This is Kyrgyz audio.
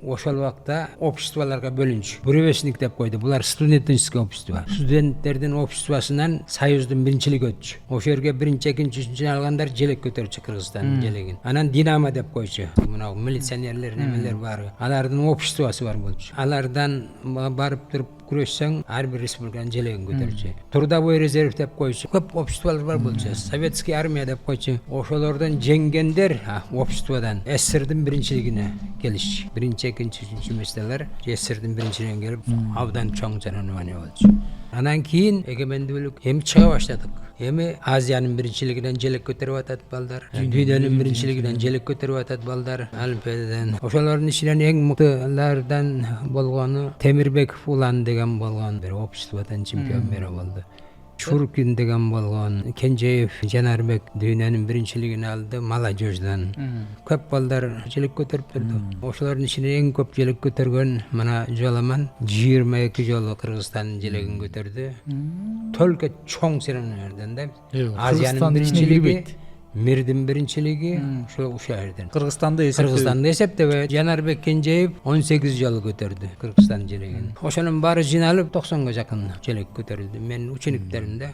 Ошол убакта обществолорго бөлүнчү. Буревестник деп койду. Булар студенческий общество. Студенттердин обществосунан союздун биринчилиги өтчү. Ошол жерге биринчи, экинчи, үчүнчү алгандар желек көтөрчү Кыргызстандын желегин. Анан Динамо деп койчу. Мына милиционерлер немелер бары. Алардын обществосу бар болчу. Алардан барып туруп күрөшсөң, ар бир республиканын желегин көтөрчү. Трудовой резерв деп койчу. Көп обществолор бар болчу. Советский армия деп койчу. Ошолордон жеңгендер обществодан СССРдин биринчилигине келишчү. Биринчи, экинчи, үчүнчү местелер СССРдин биринчилигине келип, абдан чоң соревнование болчу. Анан кийин эгемендүүлүк эми чыга баштадык. Эми Азиянын биринчилигинен желек көтөрүп атат балдар. Дүйнөнүн биринчилигинен желек көтөрүп атат балдар. Олимпиададан. Ошолордун ичинен эң мыктылардан болгону Темирбеков Улан деген болгон бир обществодон чемпион бере болду. Шуркин деген болгон, Кенжеев Жанарбек дүйнөнүн биринчилигин алды молодежьдан. Көп балдар желек көтөрүп турду. Ошолордун ичинен эң көп желек көтөргөн мына Жоламан 22 жолу Кыргызстандын желегин көтөрдү. Только чоң соревнованиялардан да. Азиянын биринчилиги, Мирдин биринчилиги ошо жерден. Кыргызстанды эсептебей Жанарбек Кенжеев 18 жолу көтөрдү Кыргызстан желегин. Ошонун баары жыйналып 90га жакын желек көтөрүлдү. Менин учениктеримде